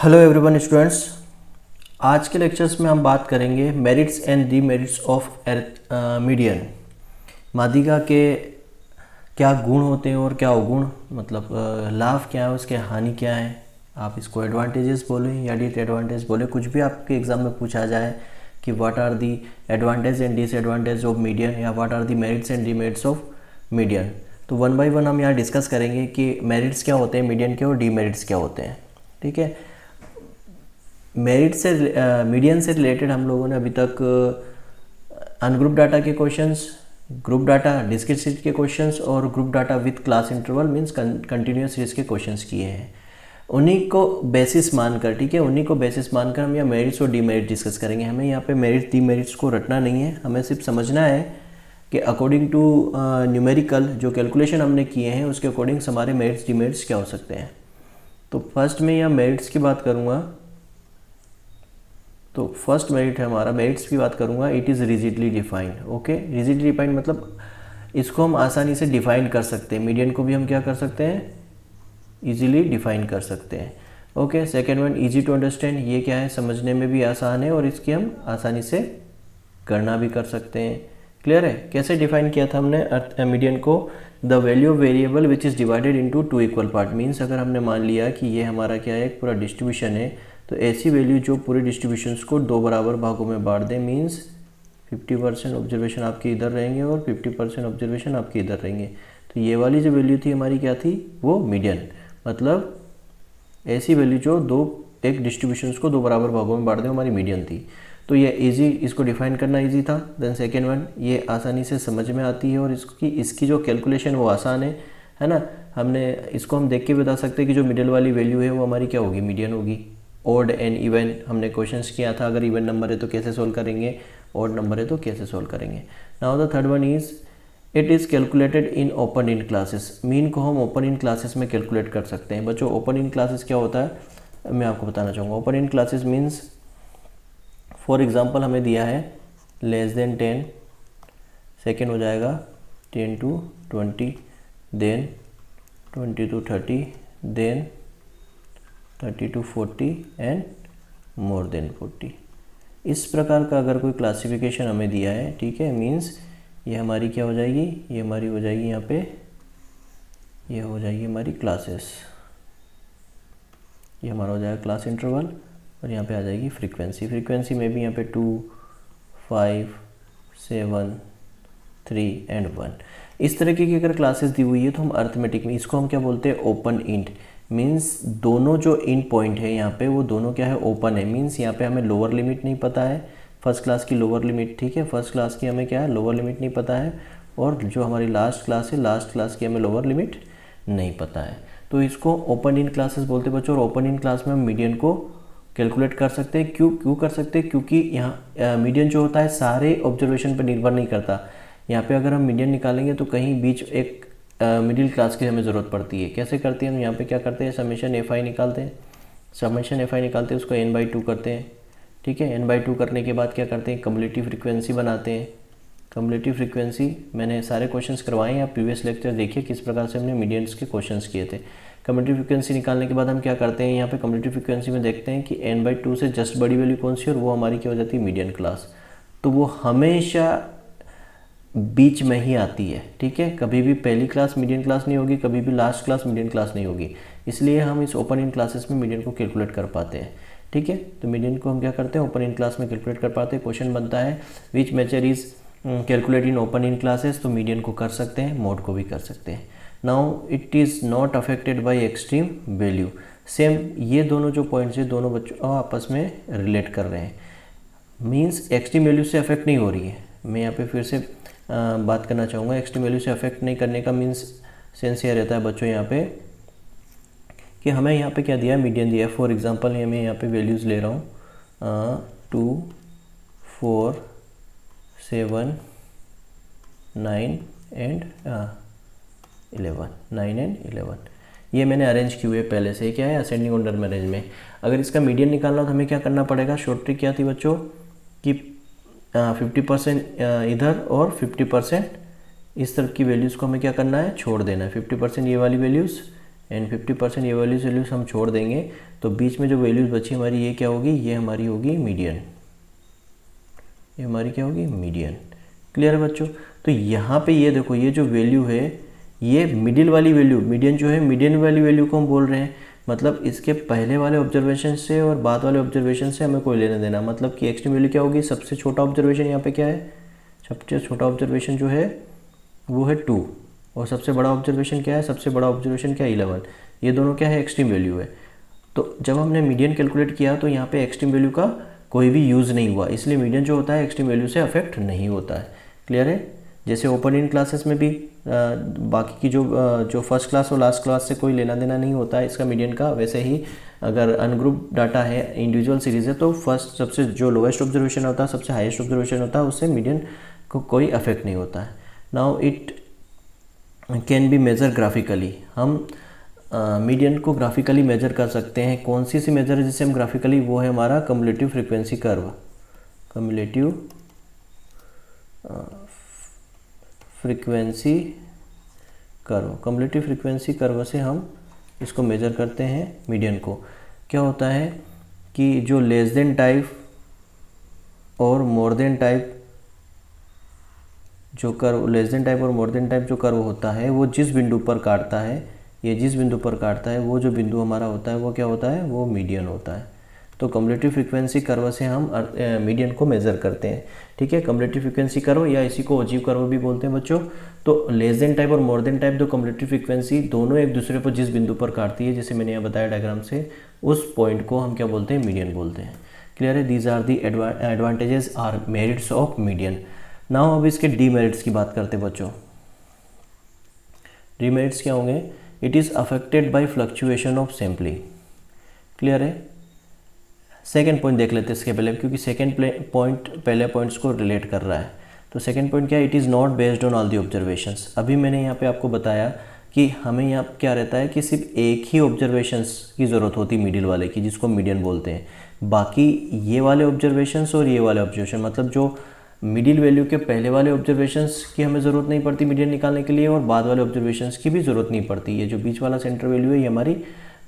Hello everyone students, आज के lectures में हम बात करेंगे merits and demerits of median. माध्यिका के क्या गुण होते हैं और क्या अवगुण, मतलब लाभ क्या है, उसके हानि क्या है। आप इसको एडवांटेजेस बोलें या डिसएडवांटेज बोले, कुछ भी आपके एग्जाम में पूछा जाए कि what are the advantage and disadvantage of median या what are the merits and demerits of median, तो वन बाय वन हम यहाँ डिस्कस करेंगे कि मेरिट्स क्या होते हैं मीडियन के और डीमेरिट्स क्या होते हैं। ठीक है, मेरिट से मीडियन से रिलेटेड हम लोगों ने अभी तक अनग्रुप डाटा के questions, group data discrete series के क्वेश्चंस और group data with class interval means continuous series के क्वेश्चंस किए हैं। उन्हीं को बेसिस मानकर, ठीक है, उन्हीं को बेसिस मानकर हम यहाँ मेरिट्स और डीमेरिट डिस्कस करेंगे। हमें यहाँ पे मेरिट डीमेरिट्स को रटना नहीं है, हमें सिर्फ समझना है कि अकॉर्डिंग टू न्यूमेरिकल जो कैलकुलेशन हमने किए हैं उसके अकॉर्डिंग हमारे मेरिट्स डीमेरिट्स क्या हो सकते हैं। तो फर्स्ट में यहाँ मेरिट्स की बात करूँगा, तो फर्स्ट मेरिट है हमारा, मेरिट्स की बात करूंगा, it is rigidly defined. Okay, rigidly defined मतलब इसको हम आसानी से डिफाइन कर सकते हैं। मीडियन को भी हम क्या कर सकते हैं, इजीली डिफाइन कर सकते हैं। Okay, second one easy to understand, ये क्या है, समझने में भी आसान है और इसकी हम आसानी से गणना भी कर सकते हैं। क्लियर है, कैसे डिफाइन किया था हमने मीडियन को, the value of variable which is divided into two equal part. Means अगर हमने मान लिया कि ये हमारा क्या है, एक पूरा डिस्ट्रीब्यूशन है, तो ऐसी वैल्यू जो पूरे डिस्ट्रीब्यूशंस को दो बराबर भागों में बांट दें। मीन्स 50% ऑब्जर्वेशन आपके इधर रहेंगे और 50% ऑब्जर्वेशन आपके इधर रहेंगे। तो ये वाली जो वैल्यू थी हमारी क्या थी, वो मीडियन, मतलब ऐसी वैल्यू जो एक डिस्ट्रीब्यूशंस को दो बराबर भागों में बांट दें, हमारी मीडियन थी। तो ये इजी, इसको डिफाइन करना इजी था। देन सेकेंड वन, ये आसानी से समझ में आती है और इसकी जो कैलकुलेशन वो आसान है ना। हमने इसको हम देख के बता सकते हैं कि जो मिडिल वाली वैल्यू है वो हमारी क्या होगी, मीडियन होगी। ऑड एंड इवन हमने क्वेश्चंस किया था, अगर इवन नंबर है तो कैसे सोल्व करेंगे, ऑड नंबर है तो कैसे सोल्व करेंगे। Now the third one is it is calculated in open in classes. Mean को हम ओपन इन क्लासेस में कैलकुलेट कर सकते हैं। बच्चों ओपन इन क्लासेस क्या होता है मैं आपको बताना चाहूँगा। Open in classes means for example हमें दिया है लेस देन 10, सेकेंड हो जाएगा 10 to 20, then 20 to 30, then 30 to 40 and more than 40। इस प्रकार का अगर कोई क्लासिफिकेशन हमें दिया है, ठीक है, मीन्स ये हमारी क्या हो जाएगी, ये हमारी हो जाएगी यहाँ पे, ये हो जाएगी हमारी क्लासेस, ये हमारा हो जाएगा क्लास इंटरवल और यहाँ पे आ जाएगी फ्रीक्वेंसी। फ्रीक्वेंसी में भी यहाँ पे 2, 5, 7, 3 एंड 1 इस तरीके की अगर क्लासेस दी हुई है तो हम अर्थमेटिक में इसको हम क्या बोलते हैं, ओपन इंट। मीन्स दोनों जो इंट पॉइंट है यहाँ पे वो दोनों क्या है, ओपन है। मीन्स यहाँ पे हमें लोअर लिमिट नहीं पता है, फर्स्ट क्लास की लोअर लिमिट, ठीक है, फर्स्ट क्लास की हमें क्या है, लोअर लिमिट नहीं पता है, और जो हमारी लास्ट क्लास है, लास्ट क्लास की हमें लोअर लिमिट नहीं पता है। तो इसको ओपन इन क्लासेस बोलते हैं बच्चों। और ओपन इन क्लास में हम मीडियन को कैलकुलेट कर सकते हैं। क्यों कर सकते हैं, क्योंकि यहाँ मीडियन जो होता है सारे ऑब्जर्वेशन पर निर्भर नहीं करता। यहाँ पे अगर हम मीडियन निकालेंगे तो कहीं बीच एक मिडिल क्लास की हमें ज़रूरत पड़ती है। कैसे करते हैं हम, यहाँ पे क्या करते हैं, समेशन एफ आई निकालते हैं, समेशन एफ आई निकालते हैं, उसको n/2 करते हैं, ठीक है। n/2 करने के बाद क्या करते हैं, कम्युलेटिव फ्रीक्वेंसी बनाते हैं। कम्युलेटिव फ्रीक्वेंसी मैंने सारे क्वेश्चंस करवाए हैं, आप प्रीवियस लेक्चर देखिए किस प्रकार से हमने मीडियंस के क्वेश्चंस किए थे। कम्युलेटिव फ्रीक्वेंसी निकालने के बाद हम क्या करते हैं, यहाँ पे कम्युलेटिव फ्रीक्वेंसी में देखते हैं कि n/2 से जस्ट बड़ी वैल्यू कौन सी है, और वो हमारी क्या हो जाती है, मीडियन क्लास। तो वो हमेशा बीच में ही आती है, ठीक है। कभी भी पहली क्लास मीडियन क्लास नहीं होगी, कभी भी लास्ट क्लास मीडियन क्लास नहीं होगी। इसलिए हम इस ओपन इन क्लासेस में मीडियन को कैलकुलेट कर पाते हैं, ठीक है। तो मीडियन को हम क्या करते हैं, ओपन इन क्लास में कैलकुलेट कर पाते हैं। क्वेश्चन बनता है which measure is calculate in open in classes, तो मीडियन को कर सकते हैं, मोड को भी कर सकते हैं। Now it is not affected by extreme value. Same ये दोनों जो पॉइंट्स है दोनों बच्चों आपस में रिलेट कर रहे हैं। मीन्स एक्सट्रीम वैल्यू से अफेक्ट नहीं हो रही है। मैं यहाँ पे फिर से बात करना चाहूँगा, एक्सट्रीम वैल्यू से अफेक्ट नहीं करने का मीन्स सेंस ये रहता है बच्चों यहाँ पे कि हमें यहाँ पे क्या दिया है, मीडियन दिया है। फॉर एग्जांपल मैं यहाँ पे वैल्यूज़ ले रहा हूँ 2, 4, 7, 9 एंड 11। ये मैंने अरेंज किए हुए पहले से, क्या है, असेंडिंग ऑर्डर में अरेंज में। अगर इसका मीडियन निकालना हो तो हमें क्या करना पड़ेगा, शॉर्ट ट्रिक क्या थी बच्चों कि 50% इधर और 50% इस तरफ की वैल्यूज़ को हमें क्या करना है, छोड़ देना है। 50% ये वाली वैल्यूज़ एंड 50% ये वैल्यूज हम छोड़ देंगे, तो बीच में जो वैल्यूज बची हमारी ये क्या होगी, ये हमारी होगी मीडियन, ये हमारी क्या होगी, मीडियन। क्लियर है बच्चों। तो यहाँ पे ये देखो, ये जो वैल्यू है ये मिडिल वाली वैल्यू, मीडियन जो है, मीडियन वाली वैल्यू को हम बोल रहे हैं, मतलब इसके पहले वाले ऑब्जर्वेशन से और बाद वाले ऑब्जर्वेशन से हमें कोई लेना देना, मतलब कि एक्सट्रीम वैल्यू क्या होगी, सबसे छोटा ऑब्जर्वेशन यहाँ पे क्या है, सबसे छोटा ऑब्जर्वेशन जो है वो है 2, और सबसे बड़ा ऑब्जर्वेशन क्या है, सबसे बड़ा ऑब्जर्वेशन क्या है 11, ये दोनों क्या है, एक्सट्रीम वैल्यू है। तो जब हमने मीडियन कैलकुलेट किया तो यहाँ पे एक्सट्रीम वैल्यू का कोई भी यूज़ नहीं हुआ, इसलिए मीडियन जो होता है एक्सट्रीम वैल्यू से अफेक्ट नहीं होता है। क्लियर है। जैसे ओपन इन क्लासेस में भी बाकी की जो फर्स्ट क्लास और लास्ट क्लास से कोई लेना देना नहीं होता है इसका मीडियन का, वैसे ही अगर अनग्रुप डाटा है, इंडिविजुअल सीरीज़ है, तो फर्स्ट सबसे जो लोएस्ट ऑब्जर्वेशन होता है, सबसे हाईएस्ट ऑब्जर्वेशन होता है, उससे मीडियन को कोई अफेक्ट नहीं होता है। Now it can be measure graphically, हम मीडियन को ग्राफिकली मेजर कर सकते हैं। कौन सी मेजर है जिससे हम ग्राफिकली, वो है हमारा cumulative frequency curve, cumulative frequency curve, cumulative frequency curve से हम इसको मेजर करते हैं मीडियन को। क्या होता है कि जो लेस देन टाइप और मोर देन टाइप जो कर्व, लेस देन टाइप और मोर देन टाइप जो कर्व होता है, वो जिस बिंदु पर काटता है, ये जिस बिंदु पर काटता है, वो जो बिंदु हमारा होता है वो क्या होता है, वो मीडियन होता है। तो कम्युलेटिव फ्रीक्वेंसी कर्व से हम मीडियन को मेज़र करते हैं। ठीक है, कम्युलेटिव फ्रीक्वेंसी कर्व या इसी को ओजीव कर्व भी बोलते हैं बच्चों। तो लेस देन टाइप और मोर देन टाइप दो कम्युलेटिव फ्रीक्वेंसी दोनों एक दूसरे पर जिस बिंदु पर काटती है, जैसे मैंने यहाँ बताया डायग्राम से, उस पॉइंट को हम क्या बोलते हैं, मीडियन बोलते हैं। क्लियर है। These are the advantages are merits of median. Now अब इसके डीमेरिट्स की बात करते हैं बच्चों। डीमेरिट्स क्या होंगे, it is affected by fluctuation of sampling. Clear है। सेकेंड पॉइंट देख लेते हैं इसके पहले, क्योंकि सेकेंड पॉइंट पहले पॉइंट्स को रिलेट कर रहा है। तो सेकेंड पॉइंट क्या है, it is not based on all the observations. अभी मैंने यहाँ पे आपको बताया कि हमें यहाँ क्या रहता है कि सिर्फ एक ही ऑब्जर्वेशंस की ज़रूरत होती है मिडिल वाले की, जिसको मीडियन बोलते हैं। बाकी ये वाले ऑब्जर्वेशंस और ये वाले ऑब्जर्वेशन, मतलब जो मिडिल वैल्यू के पहले वाले ऑब्जर्वेशंस की हमें ज़रूरत नहीं पड़ती मीडियन निकालने के लिए, और बाद वाले ऑब्जर्वेशंस की भी ज़रूरत नहीं पड़ती। ये जो बीच वाला सेंटर वैल्यू है ये हमारी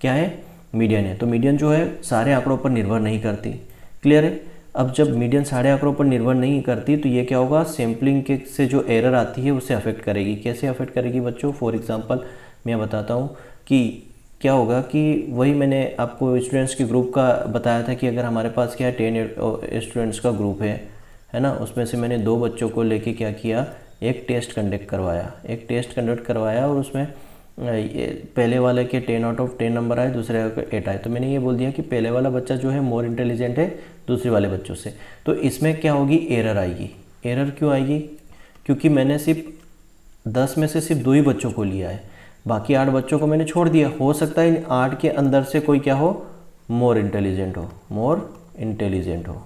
क्या है, मीडियन है। तो मीडियन जो है सारे आंकड़ों पर निर्भर नहीं करती। क्लियर है। अब जब मीडियन सारे आंकड़ों पर निर्भर नहीं करती तो ये क्या होगा, सैम्पलिंग के से जो एरर आती है उससे अफेक्ट करेगी। कैसे अफेक्ट करेगी बच्चों, फॉर एग्जांपल मैं बताता हूँ कि क्या होगा कि वही मैंने आपको स्टूडेंट्स के ग्रुप का बताया था कि अगर हमारे पास क्या है 10 स्टूडेंट्स का ग्रुप है ना, उसमें से मैंने 2 बच्चों को लेके क्या किया, एक टेस्ट कंडक्ट करवाया और उसमें पहले वाले के 10 आउट ऑफ 10 नंबर आए, दूसरे के 8 आए। तो मैंने ये बोल दिया कि पहले वाला बच्चा जो है मोर इंटेलिजेंट है दूसरे वाले बच्चों से। तो इसमें क्या होगी, एरर आएगी। एरर क्यों आएगी, क्योंकि मैंने सिर्फ 10 में से सिर्फ 2 ही बच्चों को लिया है, बाकी 8 बच्चों को मैंने छोड़ दिया। हो सकता है इन 8 के अंदर से कोई क्या हो, मोर इंटेलिजेंट हो,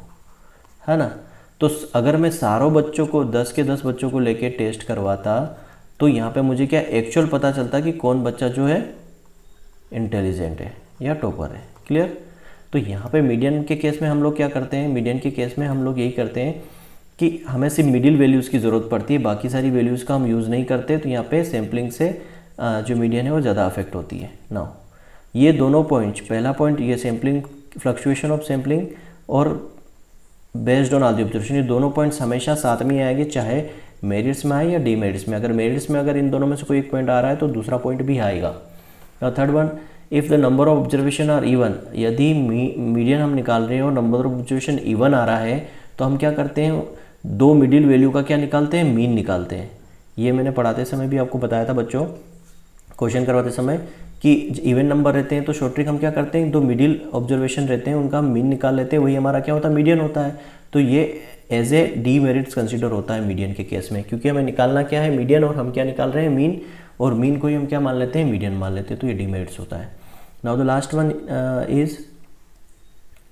है ना। तो अगर मैं सारों बच्चों को 10 के 10 बच्चों को लेके टेस्ट करवाता तो यहाँ पे मुझे क्या एक्चुअल पता चलता कि कौन बच्चा जो है इंटेलिजेंट है या टॉपर है। क्लियर। तो यहाँ पे मीडियन के केस में हम लोग क्या करते हैं, मीडियन के केस में हम लोग यही करते हैं कि हमें सिर्फ मिडिल वैल्यूज़ की ज़रूरत पड़ती है, बाकी सारी वैल्यूज़ का हम यूज़ नहीं करते। तो यहाँ पे सैम्पलिंग से जो मीडियन है वो ज़्यादा अफेक्ट होती है। नाउ ये दोनों पॉइंट्स, पहला पॉइंट ये सैम्पलिंग, फ्लक्चुएशन ऑफ सैम्पलिंग और based on all the observation, ये दोनों पॉइंट्स हमेशा साथ में आएंगे, चाहे मेरिट्स में आए या डीमेरिट्स में। अगर मेरिट्स में अगर इन दोनों में से कोई एक पॉइंट आ रहा है तो दूसरा पॉइंट भी आएगा। Third one, if the number of observation are even, यदि मीडियन हम निकाल रहे हैं और नंबर ऑफ ऑब्जर्वेशन इवन आ रहा है तो हम क्या करते हैं, 2 मिडिल वैल्यू का क्या निकालते हैं, मीन निकालते हैं। ये मैंने पढ़ाते समय भी आपको बताया था बच्चों, क्वेश्चन करवाते समय, कि इवन नंबर रहते हैं तो शॉर्ट ट्रिक हम क्या करते हैं, 2 मिडिल ऑब्जर्वेशन रहते हैं उनका हम मीन निकाल लेते हैं, वही हमारा क्या होता है, मीडियन होता है। तो ये एज ए डीमेरिट्स कंसिडर होता है मीडियन के केस में, क्योंकि हमें निकालना क्या है, मीडियन, और हम क्या निकाल रहे हैं, मीन, और मीन को ही हम क्या मान लेते हैं, मीडियन मान लेते हैं। तो ये डीमेरिट्स होता है। Now the last one is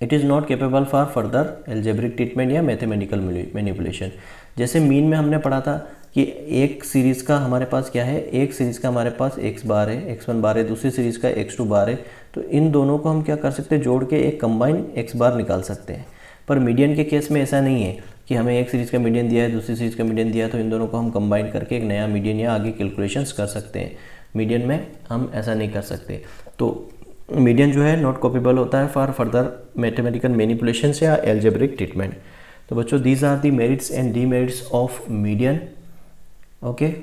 it is not capable for further algebraic treatment या मैथमेटिकल मैनिपुलेशन। जैसे मीन में हमने पढ़ा था कि एक सीरीज़ का हमारे पास क्या है, एक सीरीज़ का हमारे पास x बार है, x1 बार है, दूसरी सीरीज़ का x2 बार है। तो इन दोनों को हम क्या कर सकते हैं, जोड़ के एक कंबाइन x बार निकाल सकते हैं। पर मीडियन के केस में ऐसा नहीं है कि हमें एक सीरीज़ का मीडियन दिया है, दूसरी सीरीज़ का मीडियन दिया है, तो इन दोनों को हम कंबाइन करके एक नया मीडियन या आगे कैलकुलेशंस कर सकते हैं। मीडियन में हम ऐसा नहीं कर सकते। तो मीडियन जो है नॉट कॉपीबल होता है फॉर फर्दर मैथमेटिकल मैनिपुलेशंस या एल्जेब्रिक ट्रीटमेंट। तो बच्चों these are the merits and demerits of median. Okay,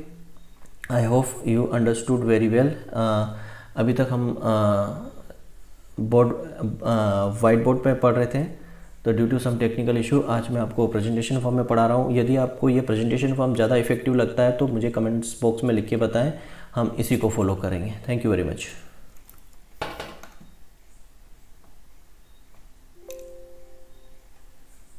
I hope you understood very well. अभी तक हम वाइट बोर्ड पे पढ़ रहे थे, तो due to some technical issue आज मैं आपको प्रेजेंटेशन फॉर्म में पढ़ा रहा हूँ। यदि आपको ये प्रेजेंटेशन फॉर्म ज़्यादा इफेक्टिव लगता है तो मुझे कमेंट्स बॉक्स में लिख के बताएं, हम इसी को फॉलो करेंगे। Thank you very much.